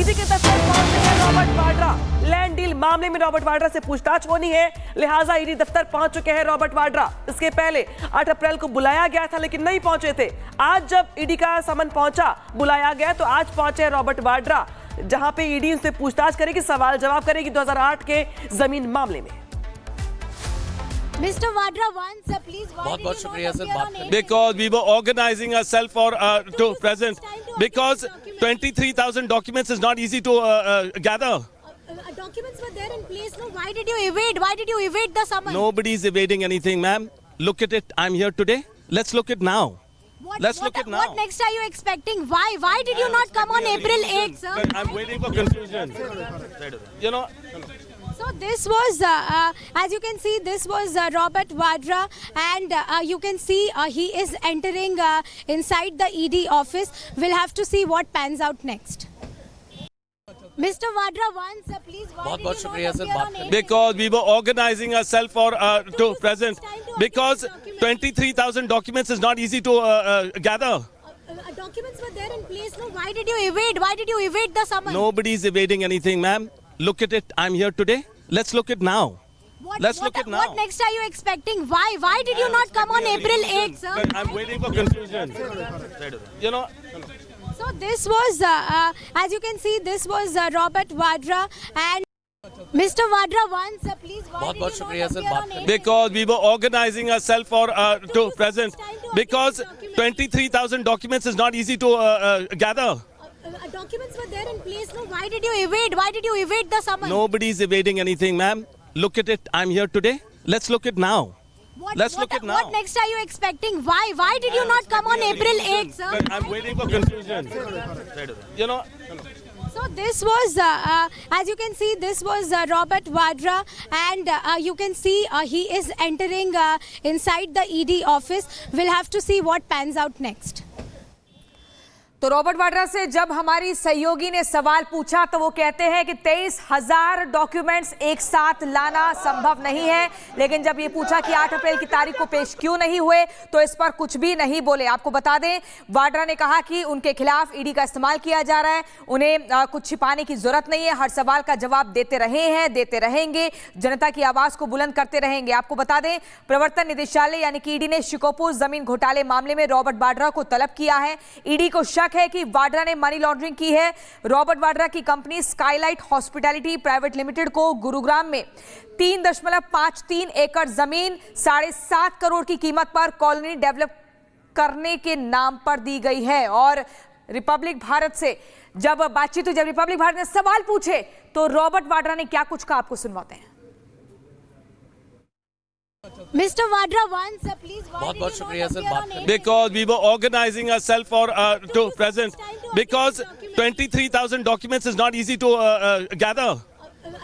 ED के दफ्तर पहुंचे हैं रॉबर्ट वाड्रा। लैंड डील मामले में रॉबर्ट वाड्रा से पूछताछ होनी है, लिहाजा ईडी दफ्तर पहुंच चुके हैं रॉबर्ट वाड्रा। इसके पहले 8 अप्रैल को बुलाया गया था लेकिन नहीं पहुंचे थे। आज जब ईडी का समन पहुंचा, बुलाया गया, तो आज पहुंचे हैं रॉबर्ट वाड्रा, जहां पे ईडी उनसे पूछताछ करेगी, सवाल जवाब करेगी 2008 के जमीन मामले में। Mr. Vadra, once, please, why did you शुक्रिया not सर appear बात on करने। Because we were organizing ourselves for to present. Because 23,000 documents is not easy to gather. Documents were there in place. No, why did you evade? Why did you evade the summons? Nobody is evading anything, ma'am. Look at it. I'm here today. Let's look at now. Let's look at now. What next are you expecting? Why did you not come on April 8th, sir? I'm waiting for conclusion. You know. So this was, as you can see, this was Robert Vadra, and you can see he is entering inside the ED office. We'll have to see what pans out next. Mr. Vadra, once, please, why did you not शुक्रिया sir appear बात on करने। April Because we were organizing ourselves for to present. Because 23,000 documents is not easy to gather. Documents were there in place. No, why did you evade? Why did you evade the summons? Nobody is evading anything, ma'am. Look at it. I'm here today. Let's look at now. Let's look at now. What next are you expecting? Why did you not come on April 8th, sir? I'm waiting for conclusion. You know. So this was, as you can see, this was Robert Vadra, and Mr. Vadra, once, please, why did you शुक्रिया not sir appear बात on करने। April? Because we were organizing ourselves for to present. Because 23,000 documents is not easy to gather. Documents were there in place. No, why did you evade? Why did you evade the summons? Nobody is evading anything, ma'am. Look at it. I'm here today. Let's look at now. Let's look at now. What next are you expecting? Why did you not come on April 8th, sir? I'm waiting for conclusion. You know. So this was, as you can see, this was Robert Vadra, and you can see he is entering inside the ED office. We'll have to see what pans out next. तो Robert Vadra से जब हमारी सहयोगी ने सवाल पूछा तो वो कहते हैं कि 23,000 डॉक्यूमेंट्स एक साथ लाना संभव नहीं है, लेकिन जब ये पूछा कि 8 अप्रैल की तारीख को पेश क्यों नहीं हुए तो इस पर कुछ भी नहीं बोले। आपको बता दें, वाड्रा ने कहा कि उनके खिलाफ ईडी का इस्तेमाल किया जा रहा है, उन्हें कुछ छिपाने की जरूरत नहीं है, हर सवाल का जवाब देते रहे हैं, देते रहेंगे, जनता की आवाज को बुलंद करते रहेंगे। आपको बता दें, प्रवर्तन निदेशालय यानी कि ईडी ने शिकोपुर जमीन घोटाले मामले में रॉबर्ट वाड्रा को तलब किया है। ईडी को शक है कि वाड्रा ने मनी लॉन्ड्रिंग की है। रॉबर्ट वाड्रा की company Skylight hospitality private limited को गुरुग्राम में 3.53 एकड़ जमीन 7.5 करोड़ की कीमत पर कॉलोनी डेवलप करने के नाम पर दी गई है। और रिपब्लिक भारत से जब बातचीत हुई, जब रिपब्लिक भारत ने सवाल पूछे तो रॉबर्ट वाड्रा ने क्या कुछ कहा, आपको सुनवाते हैं। Mr. Vadra, once, please, why did you शुक्रिया not सर appear बात on करने। April? Because we were organizing ourselves for to present. Because 23,000 documents is not easy to gather.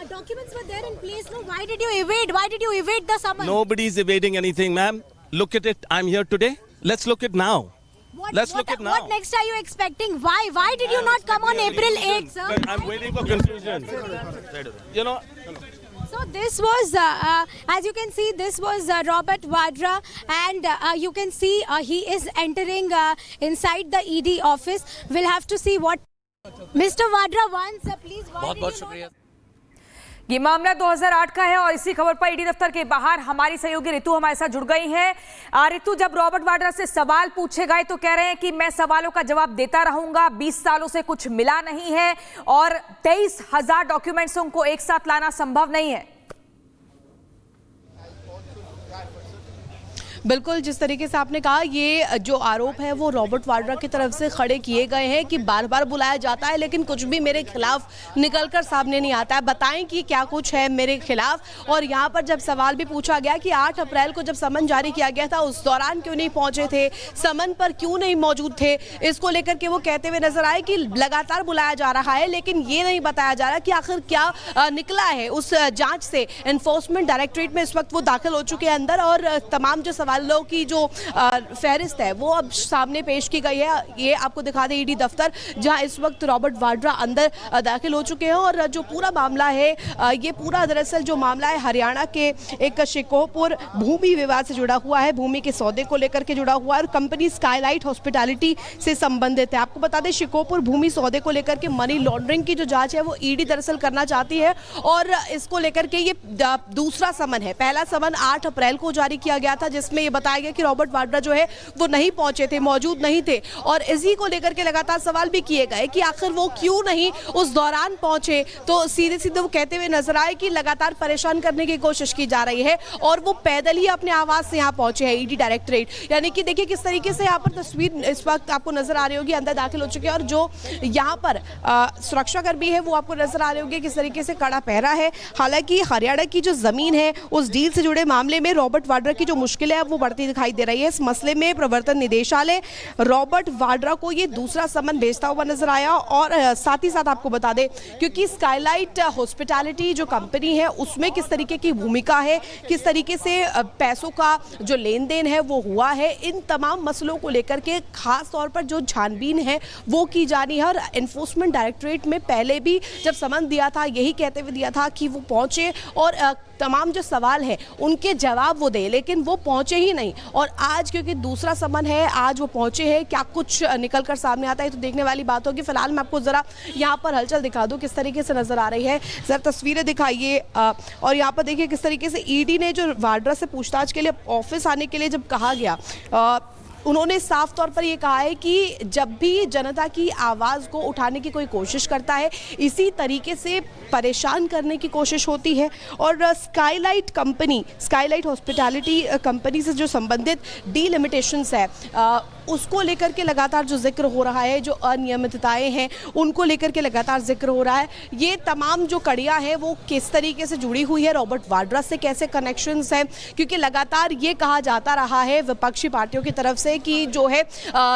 Documents were there in place. No, why did you evade? Why did you evade the summons? Nobody is evading anything, ma'am. Look at it. I'm here today. Let's look at now. Let's look at now. What next are you expecting? Why did you not come on April 8th, sir? I'm waiting for conclusion. You know. So this was, as you can see, this was Robert Vadra, and you can see he is entering inside the ED office. We'll have to see what. Mr. Vadra, once, please, why did you not... शुक्रिया। ये मामला 2008 का है और इसी खबर पर ED दफ्तर के बाहर हमारी सहयोगी रितु हमारे साथ जुड़ गई हैं। रितु, जब रॉबर्ट वाड्रा से सवाल पूछे गए तो कह रहे हैं कि मैं सवालों का जवाब देता रहूंगा, 20 सालों से कुछ मिला नहीं है और 23,000 डॉक्यूमेंट्स को एक साथ लाना संभव नहीं है। बिल्कुल, जिस तरीके से आपने कहा, ये जो आरोप है वो रॉबर्ट वाड्रा की तरफ से खड़े किए गए हैं कि बार बार बुलाया जाता है लेकिन कुछ भी मेरे खिलाफ निकलकर सामने नहीं आता है। बताएं कि क्या कुछ है मेरे खिलाफ। और यहाँ पर जब सवाल भी पूछा गया कि 8 अप्रैल को जब समन जारी किया गया था उस दौरान क्यों नहीं पहुंचे थे, समन पर क्यों नहीं मौजूद थे, इसको लेकर के वो कहते हुए नजर आए कि लगातार बुलाया जा रहा है लेकिन ये नहीं बताया जा रहा कि आखिर क्या निकला है उस जाँच से। एनफोर्समेंट डायरेक्टरेट में इस वक्त वो दाखिल हो चुके हैं अंदर और तमाम जो सवाल सवालों की जो फहरिस्त है वो अब सामने पेश की गई है। ये आपको दिखा दें ईडी दफ्तर, जहां इस वक्त रॉबर्ट वाड्रा अंदर दाखिल हो चुके हैं। और जो पूरा मामला है ये पूरा दरअसल जो मामला है हरियाणा के एक शिकोहपुर भूमि विवाद से जुड़ा हुआ है, भूमि के सौदे को लेकर के जुड़ा हुआ है और कंपनी स्काईलाइट हॉस्पिटैलिटी से संबंधित है। आपको बता दें शिकोहपुर भूमि सौदे को लेकर के मनी लॉन्ड्रिंग की जो जांच है वो ईडी दरअसल करना चाहती है और इसको लेकर के ये दूसरा समन है। पहला समन 8 अप्रैल को जारी किया गया था जिसमें ये बताया गया कि रॉबर्ट वाड्रा जो है वो नहीं पहुंचे थे, मौजूद नहीं थे और इसी को लेकर के लगातार सवाल भी किए गए कि आखिर वो क्यों नहीं उस दौरान पहुंचे। तो सीधे सीधे वो कहते हुए नजर आए कि लगातार परेशान करने की कोशिश की जा रही है और वो पैदल ही अपने आवास से यहाँ पहुंचे हैं ईडी डायरेक्टरेट। यानी कि देखिए किस तरीके से यहाँ पर तस्वीर इस वक्त आपको नजर आ रही होगी, अंदर दाखिल हो चुके हैं और जो यहाँ पर सुरक्षाकर्मी है वो आपको नजर आ रहे होंगे किस तरीके से कड़ा पहरा है। हालांकि हरियाणा की जो जमीन है उस डील से जुड़े मामले में रॉबर्ट वाड्रा की जो मुश्किल है वो बढ़ती दिखाई दे रही है। इस मसले में प्रवर्तन निदेशालय रॉबर्ट वाड्रा को ये दूसरा समन भेजता हुआ नजर आया और साथ ही साथ आपको बता दें क्योंकि स्काईलाइट हॉस्पिटैलिटी जो कंपनी है उसमें किस तरीके की भूमिका है, किस तरीके से पैसों का जो लेन देन है वो हुआ है, इन तमाम मसलों को लेकर के खास तौर पर जो छानबीन है वो की जानी है। और एनफोर्समेंट डायरेक्टरेट में पहले भी जब समन दिया था यही कहते हुए दिया था कि वो पहुंचे और तमाम जो सवाल है उनके जवाब वो दे, लेकिन वो पहुंचे ही नहीं। और आज क्योंकि दूसरा समन है, आज वो पहुंचे हैं, क्या कुछ निकल कर सामने आता है तो देखने वाली बात होगी। फिलहाल मैं आपको जरा यहाँ पर हलचल दिखा दूं किस तरीके से नजर आ रही है, जरा तस्वीरें दिखाइए। और यहाँ पर देखिए किस तरीके से ईडी ने जो वाड्रा से पूछताछ के लिए ऑफिस आने के लिए जब कहा गया उन्होंने साफ तौर पर ये कहा है कि जब भी जनता की आवाज़ को उठाने की कोई कोशिश करता है इसी तरीके से परेशान करने की कोशिश होती है। और Skylight company, Skylight hospitality company से जो संबंधित डीलिमिटेशंस है उसको लेकर के लगातार जो जिक्र हो रहा है, जो अनियमितताएं हैं उनको लेकर के लगातार जिक्र हो रहा है। ये तमाम जो कड़ियाँ हैं वो किस तरीके से जुड़ी हुई है, रॉबर्ट वाड्रा से कैसे कनेक्शंस हैं, क्योंकि लगातार ये कहा जाता रहा है विपक्षी पार्टियों की तरफ से कि जो है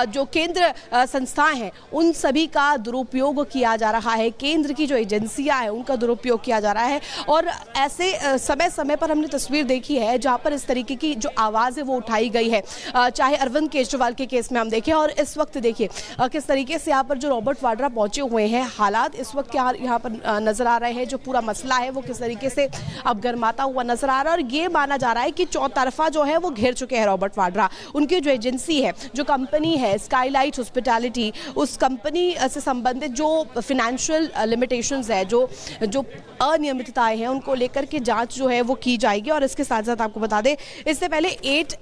जो केंद्र संस्थाएं हैं उन सभी का दुरुपयोग किया जा रहा है, केंद्र की जो एजेंसियां हैं उनका दुरुपयोग किया जा रहा है। और ऐसे समय समय पर हमने तस्वीर देखी है जहाँ पर इस तरीके की जो आवाज़ है वो उठाई गई है, चाहे अरविंद केजरीवाल के केस में हम देखें और इस वक्त देखिए किस तरीके से यहाँ पर जो रॉबर्ट वाड्रा पहुंचे हुए हैं, हालात इस वक्त क्या यहाँ पर नजर आ रहे हैं, जो पूरा मसला है वो किस तरीके से अब गर्माता हुआ नजर आ रहा है। और ये माना जा रहा है कि चौतरफा जो है वो घेर चुके हैं रॉबर्ट वाड्रा। उनकी जो एजेंसी है, जो कंपनी है स्काईलाइट हॉस्पिटैलिटी, उस कंपनी से संबंधित जो फाइनेंशियल लिमिटेशंस है, जो अनियमितताएं हैं उनको लेकर के जांच जो है वो की जाएगी। और इसके साथ साथ आपको बता दें इससे पहले 8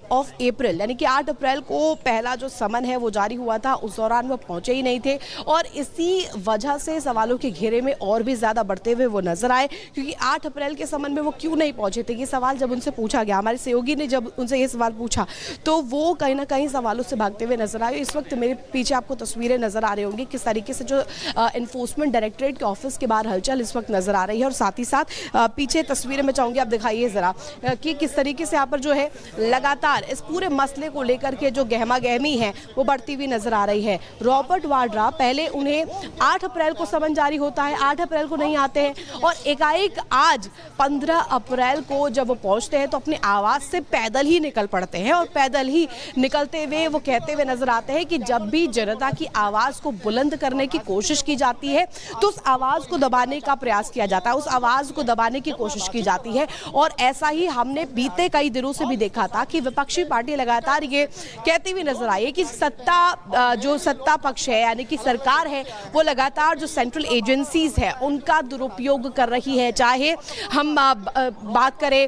अप्रैल यानी कि 8 अप्रैल को पहला जो समन है वो जारी हुआ था, उस दौरान वो पहुंचे ही नहीं थे और इसी वजह से सवालों के घेरे में और भी ज्यादा बढ़ते हुए वो नजर आए। क्योंकि 8 अप्रैल के समन में वो क्यों नहीं पहुंचे थे, ये सवाल जब उनसे पूछा गया, हमारे सहयोगी ने जब उनसे ये सवाल पूछा तो वो कहीं ना कहीं सवालों से भागते हुए नजर आए। इस वक्त मेरे पीछे आपको तस्वीरें नजर आ रही होंगी किस तरीके से जो एनफोर्समेंट डायरेक्टरेट के ऑफिस के बाहर हलचल इस वक्त नजर आ रही है। और साथ ही साथ पीछे तस्वीरें में चाहूंगी आप दिखाइए जरा कि किस तरीके से यहाँ पर जो है लगातार इस पूरे मसले को लेकर के जो गहमा गहमी है वो बढ़ती हुई नजर आ रही है। रॉबर्ट वाड्रा पहले उन्हें 8 अप्रैल को समन जारी होता है, 8 अप्रैल को नहीं आते हैं और एकाएक आज 15 अप्रैल को जब वो पहुंचते हैं तो अपने आवास से पैदल ही निकल पड़ते हैं। और पैदल ही निकलते हुए वो कहते हुए नजर आते हैं कि जब भी जनता की आवाज को बुलंद करने की कोशिश की जाती है तो उस आवाज को दबाने का प्रयास किया जाता है, उस आवाज को दबाने की कोशिश की जाती है। और ऐसा ही हमने बीते कई दिनों से भी देखा था कि विपक्षी पार्टी लगातार ये कहती हुई नजर आई है कि जो सत्ता पक्ष है यानी कि सरकार है वो लगातार जो सेंट्रल एजेंसीज है उनका दुरुपयोग कर रही है। चाहे हम बात करें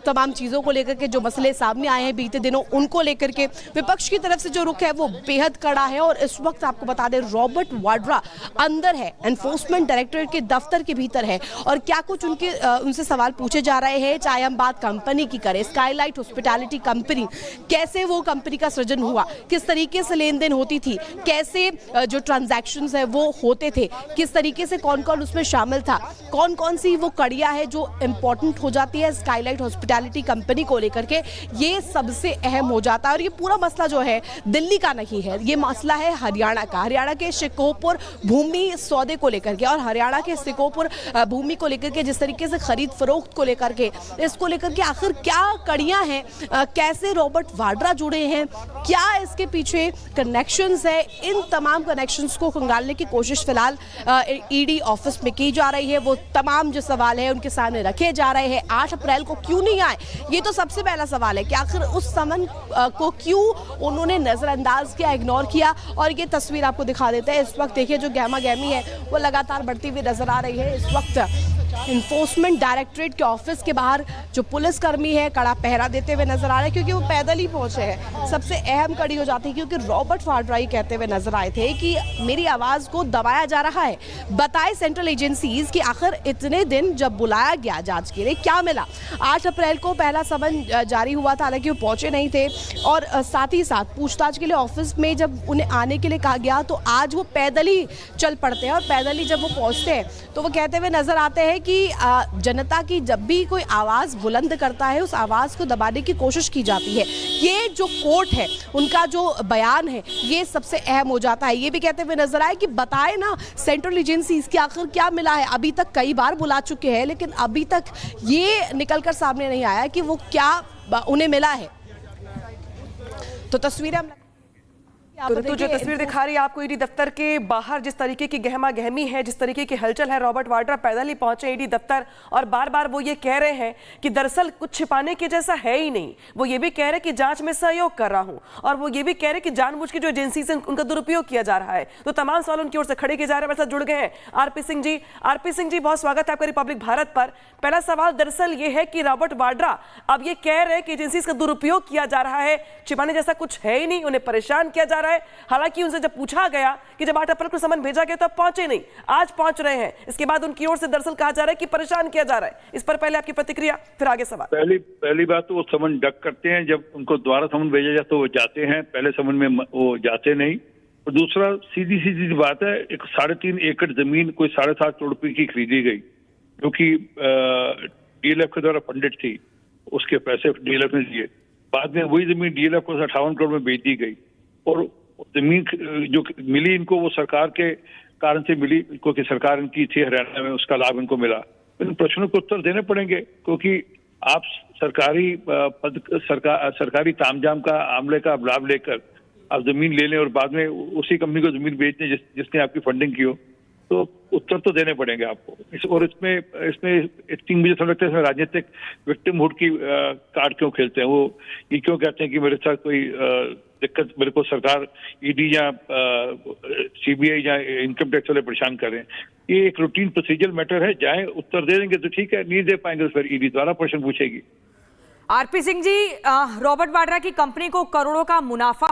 तमाम चीज़ों को लेकर के जो मसले सामने आए हैं बीते दिनों उनको लेकर के विपक्ष की तरफ से जो रुख है वो बेहद कड़ा है। और इस वक्त आपको बता दें रॉबर्ट वाड्रा अंदर है, एनफोर्समेंट डायरेक्टरेट के दफ्तर के भीतर है और क्या कुछ उनसे सवाल पूछे जा रहे हैं। चाहे हम बात कंपनी की करें, स्काईलाइट हॉस्पिटैलिटी कंपनी, कैसे वो कंपनी का सृजन हुआ, किस तरीके से लेन देन होती थी, कैसे जो ट्रांजैक्शंस है वो होते थे, किस तरीके से कौन कौन उसमें शामिल था, कौन कौन सी वो कड़ियां है जो इंपॉर्टेंट हो जाती है स्काईलाइट हॉस्पिटैलिटी कंपनी को लेकर के, ये सबसे अहम हो जाता है। और ये पूरा मसला जो है दिल्ली का नहीं है, ये मसला है हरियाणा का, हरियाणा के शिकोपुर भूमि सौदे को लेकर के, और हरियाणा के शिकोपुर भूमि को लेकर के जिस तरीके से खरीद फरोख्त को लेकर के, इसको लेकर के आखिर क्या कड़ियां हैं, कैसे रॉबर्ट वाड्रा जुड़े हैं, क्या इसके पीछे कनेक्शंस है, इन तमाम कनेक्शंस को खंगालने की कोशिश फिलहाल ईडी ऑफिस में की जा रही है। वो तमाम जो सवाल है उनके सामने रखे जा रहे हैं। 8 अप्रैल को क्यों नहीं आए, ये तो सबसे पहला सवाल है कि आखिर उस समन को क्यों उन्होंने नजरअंदाज किया, इग्नोर किया। और ये तस्वीर आपको दिखा देते हैं, इस वक्त देखिए जो गहमा गहमी है वो लगातार बढ़ती हुई नजर आ रही है। इस वक्त इन्फोर्समेंट डायरेक्टरेट के ऑफिस के बाहर जो पुलिसकर्मी है कड़ा पहरा देते हुए नजर आ रहे हैं, क्योंकि वो पैदल ही पहुंचे हैं। सबसे अहम कड़ी हो जाती है क्योंकि रॉबर्ट वाड्रा कहते हुए नजर आए थे कि मेरी आवाज को दबाया जा रहा है। बताए सेंट्रल एजेंसीज कि आखिर इतने दिन जब बुलाया गया जांच के लिए क्या मिला। 8 अप्रैल को पहला समन जारी हुआ था, हालांकि वो पहुंचे नहीं थे, और साथ ही साथ पूछताछ के लिए ऑफिस में जब उन्हें आने के लिए कहा गया तो आज वो पैदल ही चल पड़ते हैं। और पैदल ही जब वो पहुंचते हैं तो वो कहते हुए नजर आते हैं कि जनता की जब भी कोई आवाज बुलंद करता है उस आवाज को दबाने की कोशिश की जाती है। ये जो कोर्ट है उनका जो बयान है ये सबसे अहम हो जाता है। ये भी कहते हुए नजर आए कि बताए ना सेंट्रल एजेंसीज की आखिर क्या मिला है। अभी तक कई बार बुला चुके हैं लेकिन अभी तक ये निकलकर सामने नहीं आया कि वो क्या उन्हें मिला है। तो तस्वीरें हम तो जो तस्वीर दिखा रही है आपको ईडी दफ्तर के बाहर, जिस तरीके की गहमा गहमी है, जिस तरीके की हलचल है, रॉबर्ट वाड्रा पैदल ही पहुंचे ईडी दफ्तर और बार बार वो ये कह रहे हैं कि दरअसल कुछ छिपाने के जैसा है ही नहीं। वो ये भी कह रहे हैं कि जांच में सहयोग कर रहा हूं, और वो ये भी कह रहे हैं कि जानबूझ के जो एजेंसी से उनका दुरुपयोग किया जा रहा है। तो तमाम सवाल उनकी ओर से खड़े किए जा रहे हैं। मेरे साथ जुड़ गए हैं आरपी सिंह जी। आरपी सिंह जी, बहुत स्वागत है आपका रिपब्लिक भारत पर। पहला सवाल दरअसल ये है कि रॉबर्ट वाड्रा अब ये कह रहे हैं कि एजेंसी का दुरुपयोग किया जा रहा है, छिपाने जैसा कुछ है ही नहीं, उन्हें परेशान किया जा रहा है। हालांकि उनसे जब पूछा गया कि जब 8 अप्रैल को समन भेजा गया तो अब पहुंचे नहीं, आज पहुंच रहे हैं। इसके बाद उनकी ओर से दरअसल कहा जा रहा है कि परेशान किया जा रहा है। इस पर पहले आपकी प्रतिक्रिया, फिर आगे सवाल। पहली बात तो वो समन डक करते हैं, जब उनको दोबारा समन भेजा जाए तो वो जाते हैं, पहले समन में वो जाते नहीं। और दूसरा सीधी बात है, एक 3.5 एकड़ जमीन कोई 7.5 करोड़ रुपए की खरीदी गई जो कि डीएलएफ के द्वारा फंडेड थी, उसके पैसे डीएलएफ ने दिए। बाद में वही जमीन डीएलएफ को 58 करोड़ में बेच दी गई, और जमीन जो मिली इनको वो सरकार के कारण से मिली, क्योंकि सरकार इनकी थी हरियाणा में, उसका लाभ इनको मिला। इन प्रश्नों को उत्तर देने पड़ेंगे, क्योंकि आप सरकारी तामझाम का आमले का लाभ लेकर आप जमीन ले लें और बाद में उसी कंपनी को जमीन बेच दें जिसने आपकी फंडिंग की हो, तो उत्तर तो देने पड़ेंगे आपको। और इसमें मुझे समझ लगता है इसमें राजनीतिक विक्टिमहुड की कार्ड क्यों खेलते हैं। वो ये क्यों कहते हैं कि मेरे साथ कोई दिक्कत, मेरे को सरकार ईडी या सीबीआई या इनकम टैक्स वाले परेशान कर रहे हैं। ये एक रूटीन प्रोसीजर मैटर है, जाए उत्तर दे देंगे तो ठीक है, नहीं दे पाएंगे तो फिर ईडी द्वारा प्रश्न पूछेगी। आरपी सिंह जी, रॉबर्ट वाड्रा की कंपनी को करोड़ों का मुनाफा